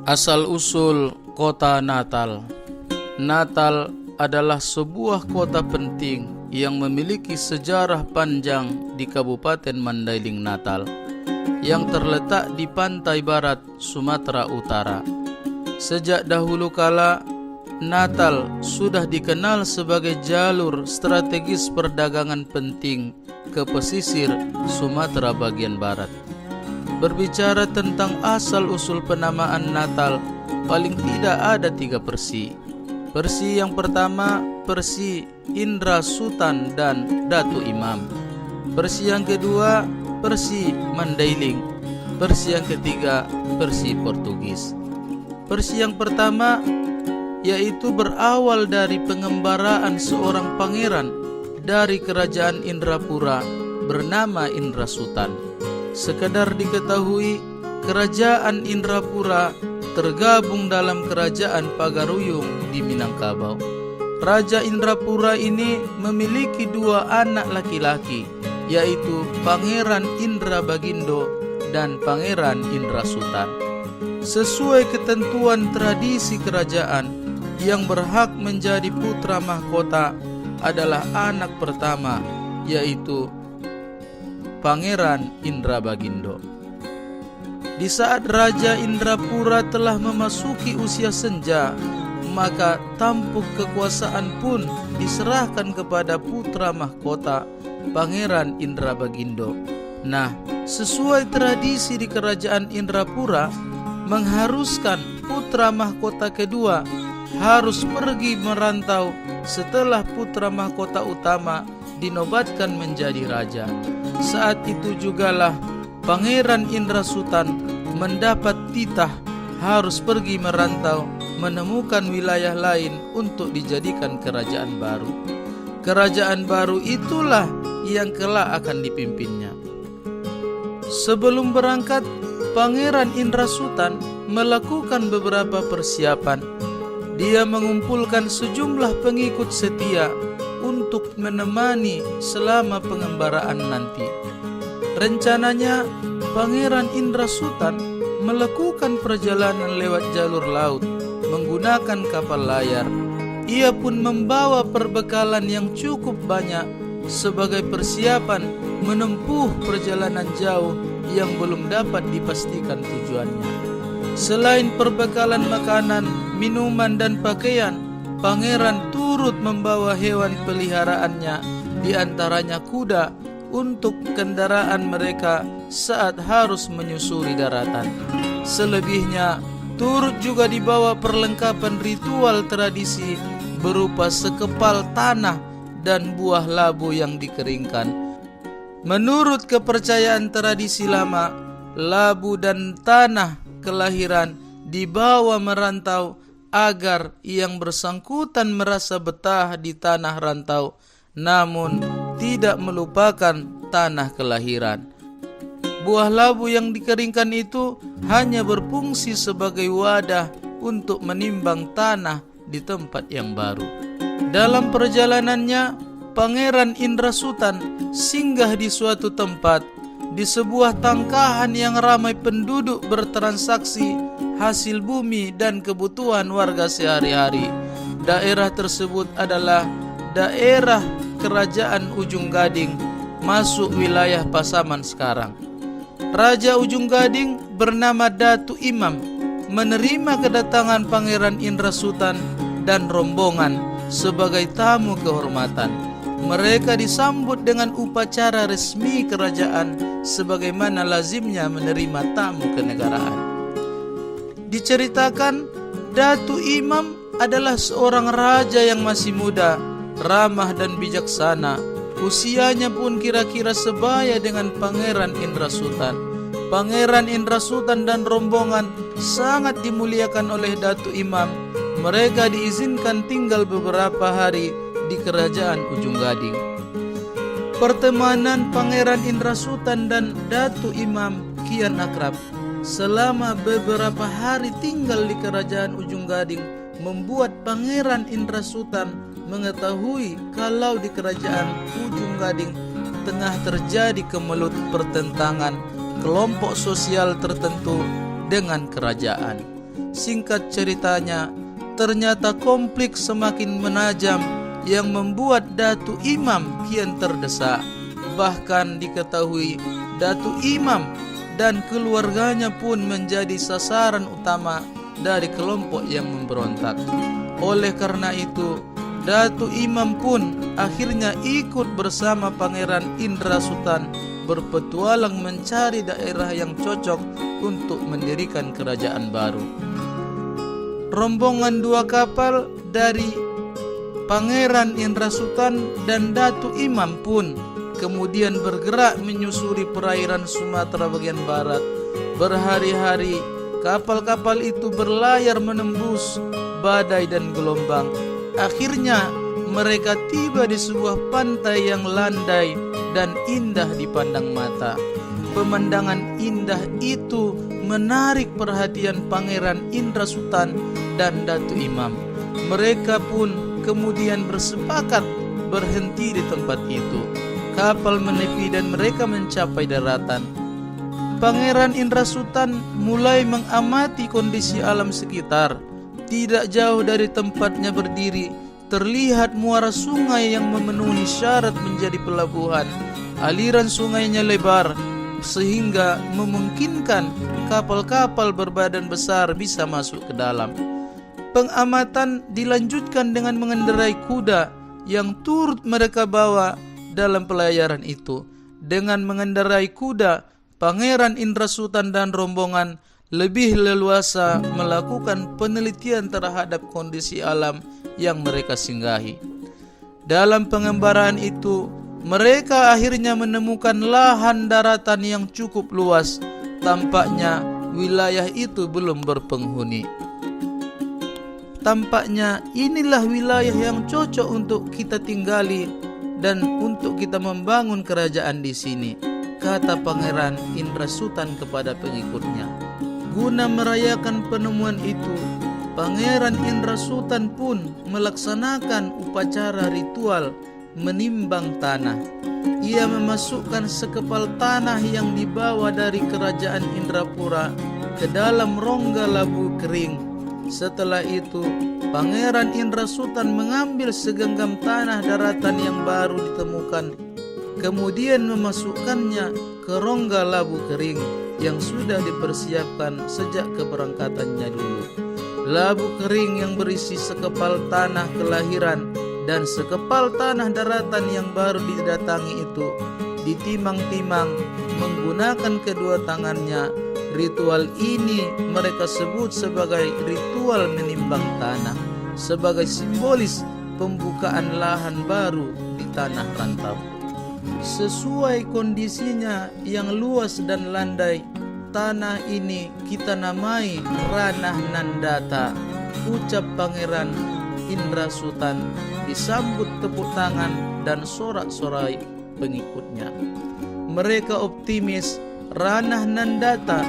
Asal-usul kota Natal. Natal adalah sebuah kota penting yang memiliki sejarah panjang di Kabupaten Mandailing Natal, yang terletak di pantai barat Sumatera Utara. Sejak dahulu kala, Natal sudah dikenal sebagai jalur strategis perdagangan penting ke pesisir Sumatera bagian barat. Berbicara tentang asal-usul penamaan Natal, paling tidak ada 3 versi. Versi yang pertama, versi Indra Sutan dan Datu Imam. Versi yang kedua, versi Mandailing. Versi yang ketiga, versi Portugis. Versi yang pertama yaitu berawal dari pengembaraan seorang pangeran dari kerajaan Indrapura bernama Indra Sutan. Sekedar diketahui, kerajaan Indrapura tergabung dalam kerajaan Pagaruyung di Minangkabau. Raja Indrapura ini memiliki 2 anak laki-laki, yaitu Pangeran Indra Bagindo dan Pangeran Indra Sutan. Sesuai ketentuan tradisi kerajaan, yang berhak menjadi putra mahkota adalah anak pertama, yaitu Pangeran Indra Bagindo. Di saat Raja Indrapura telah memasuki usia senja, maka tampuk kekuasaan pun diserahkan kepada putra mahkota Pangeran Indra Bagindo. Nah, sesuai tradisi di kerajaan Indrapura, mengharuskan putra mahkota kedua harus pergi merantau setelah putra mahkota utama dinobatkan menjadi raja. Saat itu jugalah Pangeran Indra Sutan mendapat titah harus pergi merantau menemukan wilayah lain untuk dijadikan kerajaan baru. Kerajaan baru itulah yang kelak akan dipimpinnya. Sebelum berangkat, Pangeran Indra Sutan melakukan beberapa persiapan. Dia mengumpulkan sejumlah pengikut setia untuk menemani selama pengembaraan nanti. Rencananya, Pangeran Indra Sutan melakukan perjalanan lewat jalur laut menggunakan kapal layar. Ia pun membawa perbekalan yang cukup banyak sebagai persiapan menempuh perjalanan jauh yang belum dapat dipastikan tujuannya. Selain perbekalan makanan, minuman, dan pakaian, Pangeran turut membawa hewan peliharaannya, di antaranya kuda, untuk kendaraan mereka saat harus menyusuri daratan. Selebihnya, turut juga dibawa perlengkapan ritual tradisi berupa sekepal tanah dan buah labu yang dikeringkan. Menurut kepercayaan tradisi lama, labu dan tanah kelahiran dibawa merantau agar yang bersangkutan merasa betah di tanah rantau, namun tidak melupakan tanah kelahiran. Buah labu yang dikeringkan itu hanya berfungsi sebagai wadah untuk menimbang tanah di tempat yang baru. Dalam perjalanannya, Pangeran Indra Sutan singgah di suatu tempat, di sebuah tangkahan yang ramai penduduk bertransaksi hasil bumi dan kebutuhan warga sehari-hari. Daerah tersebut adalah daerah Kerajaan Ujung Gading, masuk wilayah Pasaman sekarang. Raja Ujung Gading bernama Datu Imam menerima kedatangan Pangeran Indra Sutan dan rombongan sebagai tamu kehormatan. Mereka disambut dengan upacara resmi kerajaan sebagaimana lazimnya menerima tamu kenegaraan. Diceritakan, Datu Imam adalah seorang raja yang masih muda, ramah dan bijaksana. Usianya pun kira-kira sebaya dengan Pangeran Indra Sutan. Pangeran Indra Sutan dan rombongan sangat dimuliakan oleh Datu Imam. Mereka diizinkan tinggal beberapa hari di kerajaan Ujung Gading. Pertemanan Pangeran Indra Sutan dan Datu Imam kian akrab. Selama beberapa hari tinggal di kerajaan Ujung Gading, membuat Pangeran Indra Sutan mengetahui kalau di kerajaan Ujung Gading tengah terjadi kemelut pertentangan kelompok sosial tertentu dengan kerajaan. Singkat ceritanya, ternyata konflik semakin menajam yang membuat Datu Imam kian terdesak. Bahkan diketahui Datu Imam dan keluarganya pun menjadi sasaran utama dari kelompok yang memberontak. Oleh karena itu, Datu Imam pun akhirnya ikut bersama Pangeran Indra Sultan berpetualang mencari daerah yang cocok untuk mendirikan kerajaan baru. Rombongan 2 kapal dari Pangeran Indra Sultan dan Datu Imam pun kemudian bergerak menyusuri perairan Sumatera bagian barat. Berhari-hari kapal-kapal itu berlayar menembus badai dan gelombang. Akhirnya mereka tiba di sebuah pantai yang landai dan indah dipandang mata. Pemandangan indah itu menarik perhatian Pangeran Indra Sultan dan Datu Imam. Mereka pun kemudian bersepakat berhenti di tempat itu. Kapal menepi dan mereka mencapai daratan. Pangeran Indra Sultan mulai mengamati kondisi alam sekitar. Tidak jauh dari tempatnya berdiri, terlihat muara sungai yang memenuhi syarat menjadi pelabuhan. Aliran sungainya lebar sehingga memungkinkan kapal-kapal berbadan besar bisa masuk ke dalam. Pengamatan dilanjutkan dengan mengendarai kuda yang turut mereka bawa dalam pelayaran itu. Dengan mengendarai kuda, Pangeran Indra Sultan dan rombongan lebih leluasa melakukan penelitian terhadap kondisi alam yang mereka singgahi. Dalam pengembaraan itu, mereka akhirnya menemukan lahan daratan yang cukup luas. Tampaknya wilayah itu belum berpenghuni. Tampaknya inilah wilayah yang cocok untuk kita tinggali dan untuk kita membangun kerajaan di sini, kata Pangeran Indra Sultan kepada pengikutnya. Guna merayakan penemuan itu, Pangeran Indra Sultan pun melaksanakan upacara ritual menimbang tanah. Ia memasukkan sekepal tanah yang dibawa dari kerajaan Indrapura ke dalam rongga labu kering. Setelah itu, Pangeran Indra Sultan mengambil segenggam tanah daratan yang baru ditemukan, kemudian memasukkannya ke rongga labu kering yang sudah dipersiapkan sejak keberangkatannya dulu. Labu kering yang berisi sekepal tanah kelahiran dan sekepal tanah daratan yang baru didatangi itu ditimang-timang menggunakan kedua tangannya. Ritual ini mereka sebut sebagai ritual menimbang tanah, sebagai simbolis pembukaan lahan baru di tanah rantau. Sesuai kondisinya yang luas dan landai, tanah ini kita namai Ranah Nandata, ucap Pangeran Indra Sultan disambut tepuk tangan dan sorak-sorai pengikutnya. Mereka optimis Ranah Nandata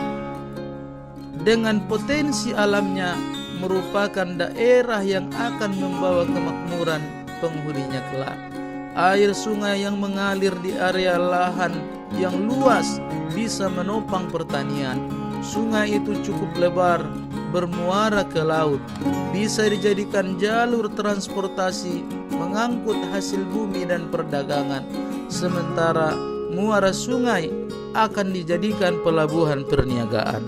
dengan potensi alamnya merupakan daerah yang akan membawa kemakmuran penghuninya kelak. Air sungai yang mengalir di area lahan yang luas bisa menopang pertanian. Sungai itu cukup lebar, bermuara ke laut, bisa dijadikan jalur transportasi, mengangkut hasil bumi dan perdagangan. Sementara muara sungai akan dijadikan pelabuhan perniagaan.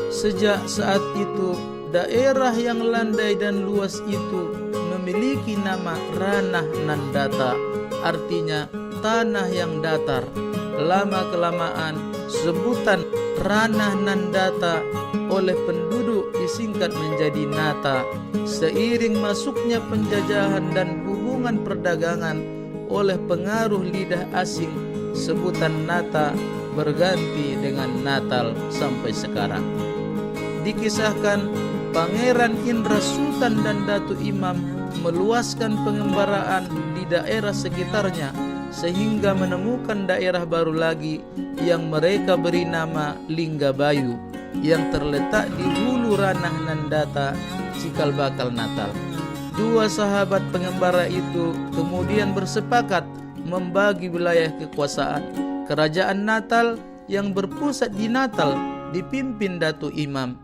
Sejak saat itu, daerah yang landai dan luas itu memiliki nama Ranah Nandata, artinya tanah yang datar. Lama-kelamaan sebutan Ranah Nandata oleh penduduk disingkat menjadi Nata. Seiring masuknya penjajahan dan hubungan perdagangan oleh pengaruh lidah asing, sebutan Nata berganti dengan Natal sampai sekarang. Dikisahkan Pangeran Indra Sultan dan Datu Imam meluaskan pengembaraan di daerah sekitarnya sehingga menemukan daerah baru lagi yang mereka beri nama Linggabayu yang terletak di hulu Ranah Nandata, cikal bakal Natal. Dua sahabat pengembara itu kemudian bersepakat membagi wilayah kekuasaan. Kerajaan Natal yang berpusat di Natal dipimpin Datu Imam.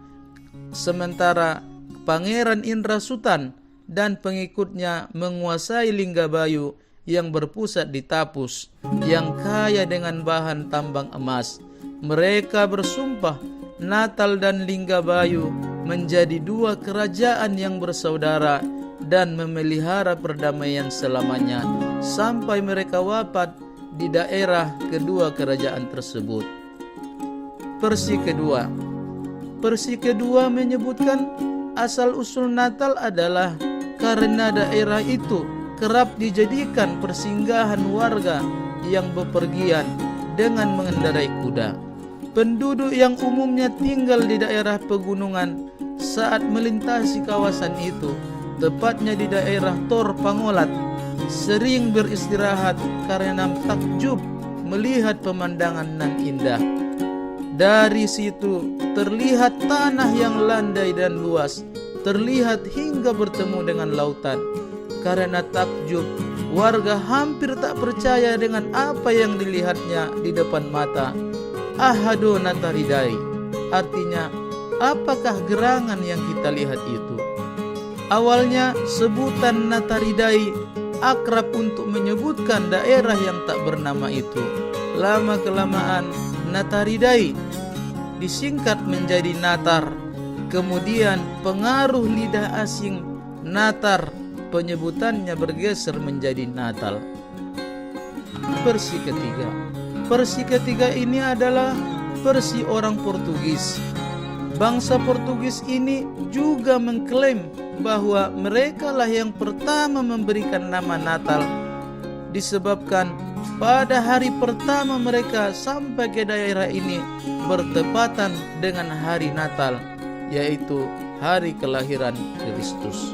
sementara Pangeran Indrasutan dan pengikutnya menguasai Linggabayu yang berpusat di Tapus, yang kaya dengan bahan tambang emas. Mereka bersumpah Natal dan Linggabayu menjadi dua kerajaan yang bersaudara dan memelihara perdamaian selamanya sampai mereka wafat di daerah kedua kerajaan tersebut. Versi kedua menyebutkan asal-usul Natal adalah karena daerah itu kerap dijadikan persinggahan warga yang bepergian dengan mengendarai kuda. Penduduk yang umumnya tinggal di daerah pegunungan saat melintasi kawasan itu, tepatnya di daerah Tor Pangolat, sering beristirahat karena takjub melihat pemandangan nan indah. Dari situ terlihat tanah yang landai dan luas, terlihat hingga bertemu dengan lautan. Karena takjub, warga hampir tak percaya dengan apa yang dilihatnya di depan mata. Ahado nataridai, artinya apakah gerangan yang kita lihat itu? Awalnya sebutan nataridai akrab untuk menyebutkan daerah yang tak bernama itu. Lama-kelamaan nataridai disingkat menjadi Natar. Kemudian pengaruh lidah asing Natar, penyebutannya bergeser menjadi Natal. Versi ketiga ini adalah versi orang Portugis. Bangsa Portugis ini juga mengklaim bahwa merekalah yang pertama memberikan nama Natal, disebabkan pada hari pertama mereka sampai ke daerah ini bertepatan dengan hari Natal, yaitu hari kelahiran Kristus.